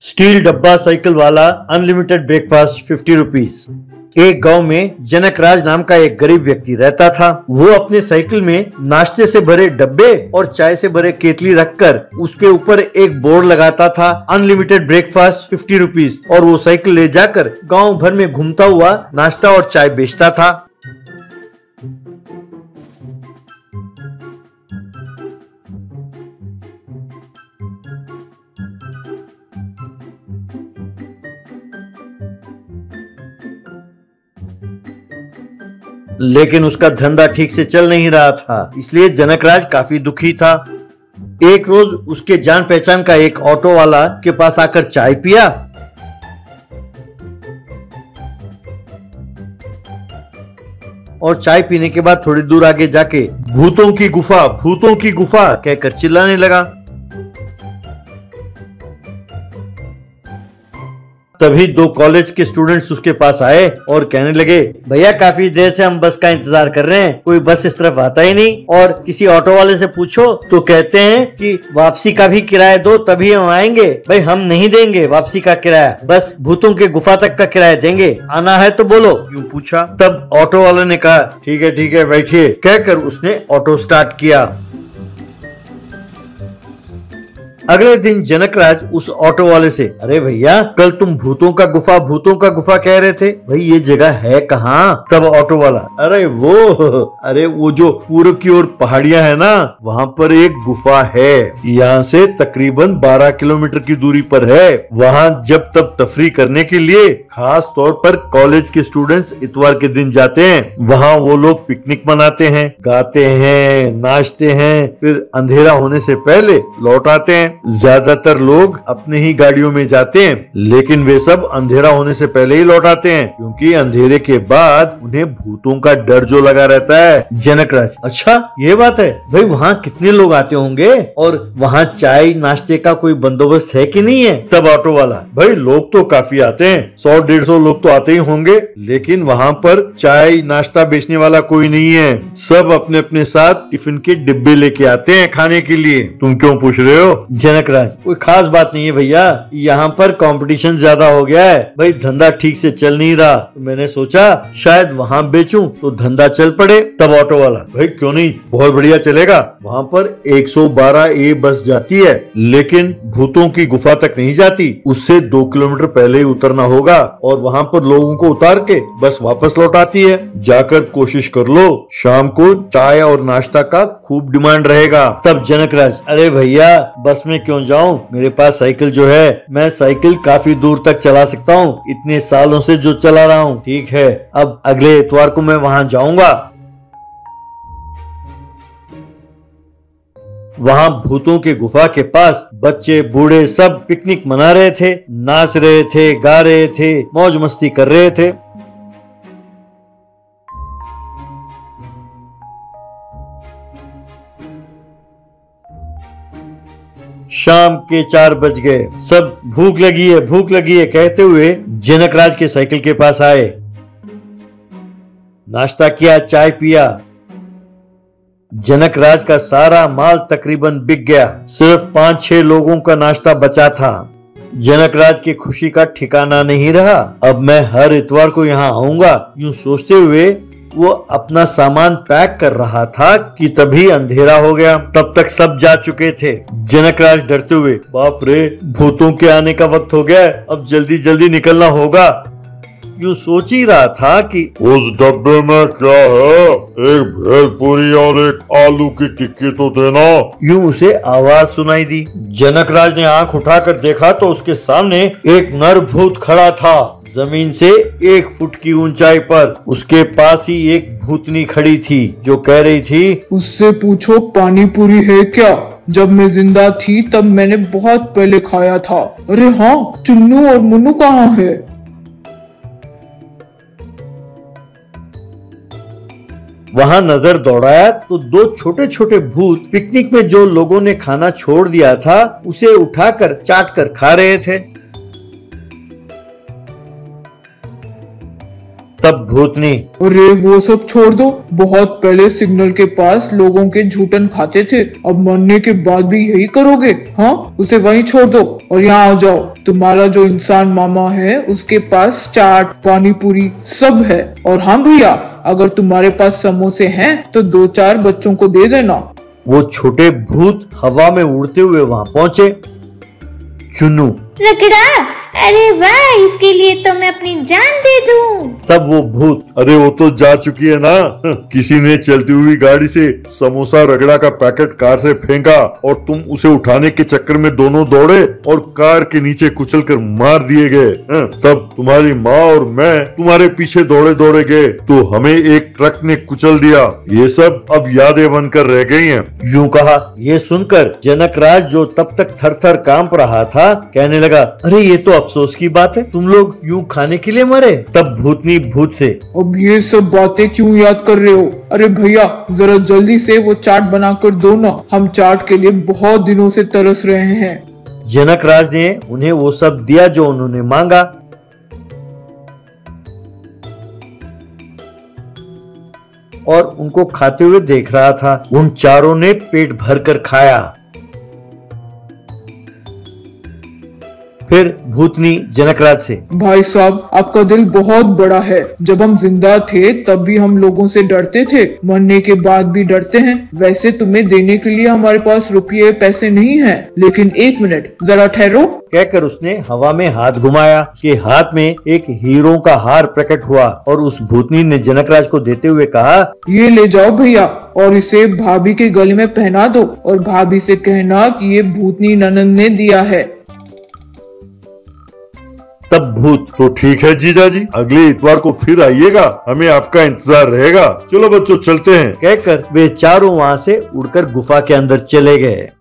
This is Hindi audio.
स्टील डब्बा साइकिल वाला अनलिमिटेड ब्रेकफास्ट 50 रुपीज। एक गांव में जनकराज नाम का एक गरीब व्यक्ति रहता था। वो अपने साइकिल में नाश्ते से भरे डब्बे और चाय से भरे केतली रखकर उसके ऊपर एक बोर्ड लगाता था, अनलिमिटेड ब्रेकफास्ट 50 रुपीज, और वो साइकिल ले जाकर गांव भर में घूमता हुआ नाश्ता और चाय बेचता था। लेकिन उसका धंधा ठीक से चल नहीं रहा था, इसलिए जनकराज काफी दुखी था। एक रोज उसके जान पहचान का एक ऑटो वाला के पास आकर चाय पिया और चाय पीने के बाद थोड़ी दूर आगे जाके भूतों की गुफा कहकर चिल्लाने लगा। तभी दो कॉलेज के स्टूडेंट्स उसके पास आए और कहने लगे, भैया काफी देर से हम बस का इंतजार कर रहे हैं, कोई बस इस तरफ आता ही नहीं, और किसी ऑटो वाले से पूछो तो कहते हैं कि वापसी का भी किराया दो तभी हम आएंगे। भाई हम नहीं देंगे वापसी का किराया, बस भूतों के गुफा तक का किराया देंगे, आना है तो बोलो, यूं पूछा। तब ऑटो वाले ने कहा, ठीक है बैठिए, कहकर उसने ऑटो स्टार्ट किया। अगले दिन जनकराज उस ऑटो वाले से, अरे भैया कल तुम भूतों का गुफा कह रहे थे, भाई ये जगह है कहाँ? तब ऑटो वाला, अरे वो जो पूर्व की ओर पहाड़ियां है ना, वहाँ पर एक गुफा है, यहाँ से तकरीबन 12 किलोमीटर की दूरी पर है। वहाँ जब तब तफरी करने के लिए खास तौर पर कॉलेज के स्टूडेंट्स इतवार के दिन जाते हैं। वहाँ वो लोग पिकनिक मनाते हैं, गाते हैं, नाचते हैं, फिर अंधेरा होने से पहले लौट आते हैं। ज्यादातर लोग अपने ही गाड़ियों में जाते हैं, लेकिन वे सब अंधेरा होने से पहले ही लौट आते हैं, क्योंकि अंधेरे के बाद उन्हें भूतों का डर जो लगा रहता है। जनकराज, अच्छा ये बात है, भाई वहाँ कितने लोग आते होंगे और वहाँ चाय नाश्ते का कोई बंदोबस्त है कि नहीं है? तब ऑटो वाला, भाई लोग तो काफी आते हैं, 100-150 लोग तो आते ही होंगे, लेकिन वहाँ पर चाय नाश्ता बेचने वाला कोई नहीं है, सब अपने अपने साथ टिफिन के डिब्बे लेके आते हैं खाने के लिए। तुम क्यों पूछ रहे हो? जनकराज, कोई खास बात नहीं है भैया, यहाँ पर कंपटीशन ज्यादा हो गया है, भाई धंधा ठीक से चल नहीं रहा, तो मैंने सोचा शायद वहाँ बेचूं तो धंधा चल पड़े। तब ऑटो वाला, भाई क्यों नहीं, बहुत बढ़िया चलेगा। वहाँ पर 112A बस जाती है, लेकिन भूतों की गुफा तक नहीं जाती, उससे 2 किलोमीटर पहले ही उतरना होगा और वहाँ पर लोगों को उतार के बस वापस लौट आती है। जाकर कोशिश कर लो, शाम को चाय और नाश्ता का खूब डिमांड रहेगा। तब जनकराज, अरे भैया बस में क्यों जाऊं, मेरे पास साइकिल जो है, मैं साइकिल काफी दूर तक चला सकता हूँ, इतने सालों से जो चला रहा हूँ। ठीक है, अब अगले इतवार को मैं वहाँ जाऊंगा। वहाँ भूतों के गुफा के पास बच्चे बूढ़े सब पिकनिक मना रहे थे, नाच रहे थे, गा रहे थे, मौज मस्ती कर रहे थे। शाम के 4 बज गए, सब भूख लगी है कहते हुए जनकराज के साइकिल के पास आए। नाश्ता किया, चाय पिया। जनकराज का सारा माल तकरीबन बिक गया, सिर्फ 5-6 लोगों का नाश्ता बचा था। जनकराज की खुशी का ठिकाना नहीं रहा। अब मैं हर इतवार को यहाँ आऊंगा, यूं सोचते हुए वो अपना सामान पैक कर रहा था कि तभी अंधेरा हो गया। तब तक सब जा चुके थे। जनकराज डरते हुए, बाप रे भूतों के आने का वक्त हो गया है, अब जल्दी जल्दी निकलना होगा, यूं सोच ही रहा था कि उस डब्बे में क्या है, एक भेलपूरी और एक आलू की टिक्की तो देना। यूं उसे आवाज सुनाई दी। जनकराज ने आंख उठाकर देखा तो उसके सामने एक नर भूत खड़ा था, जमीन से 1 फुट की ऊंचाई पर। उसके पास ही एक भूतनी खड़ी थी जो कह रही थी, उससे पूछो पानी पूरी है क्या, जब मैं जिंदा थी तब मैंने बहुत पहले खाया था। अरे हाँ, चुन्नू और मुन्नू कहाँ है? वहां नजर दौड़ाया तो 2 छोटे छोटे भूत पिकनिक में जो लोगों ने खाना छोड़ दिया था उसे उठाकर चाट कर खा रहे थे। तब भूतनी, अरे वो सब छोड़ दो, बहुत पहले सिग्नल के पास लोगों के झूठन खाते थे, अब मरने के बाद भी यही करोगे? हाँ, उसे वहीं छोड़ दो और यहाँ आ जाओ। तुम्हारा जो इंसान मामा है उसके पास चाट, पानी पूरी सब है। और हाँ भैया, अगर तुम्हारे पास समोसे हैं तो 2-4 बच्चों को दे देना। वो छोटे भूत हवा में उड़ते हुए वहां पहुंचे। चुन्नू, रगड़ा, अरे वाह, इसके लिए तो मैं अपनी जान दे दूं। तब वो भूत, अरे वो तो जा चुकी है ना। किसी ने चलती हुई गाड़ी से समोसा रगड़ा का पैकेट कार से फेंका और तुम उसे उठाने के चक्कर में दोनों दौड़े और कार के नीचे कुचल कर मार दिए गए। तब तुम्हारी माँ और मैं तुम्हारे पीछे दौड़े दौड़े गए तो हमें एक ट्रक ने कुचल दिया। ये सब अब यादें बनकर रह गई हैं। यूं कहा। ये सुनकर जनकराज, जो तब तक थर थर कांप रहा था, कहने लगा, अरे ये तो अफसोस की बात है, तुम लोग यूं खाने के लिए मरे। तब भूतनी भूत से, अब ये सब बातें क्यों याद कर रहे हो? अरे भैया, जरा जल्दी से वो चाट बना कर दो ना, हम चाट के लिए बहुत दिनों से तरस रहे हैं। जनकराज ने उन्हें वो सब दिया जो उन्होंने मांगा। और उनको खाते हुए देख रहा था। उन चारों ने पेट भरकर खाया। फिर भूतनी जनकराज से, भाई साहब, आपका दिल बहुत बड़ा है। जब हम जिंदा थे तब भी हम लोगों से डरते थे, मरने के बाद भी डरते हैं। वैसे तुम्हें देने के लिए हमारे पास रुपये पैसे नहीं हैं, लेकिन 1 मिनट जरा ठहरो। कहकर उसने हवा में हाथ घुमाया। उसके हाथ में एक हीरों का हार प्रकट हुआ और उस भूतनी ने जनकराज को देते हुए कहा, ये ले जाओ भैया और इसे भाभी के गले में पहना दो और भाभी से कहना कि ये भूतनी ननंद ने दिया है। तब भूत, तो ठीक है जीजा जी, अगले इतवार को फिर आइएगा, हमें आपका इंतजार रहेगा। चलो बच्चों चलते हैं। कहकर वे चारों वहां से उड़कर गुफा के अंदर चले गए।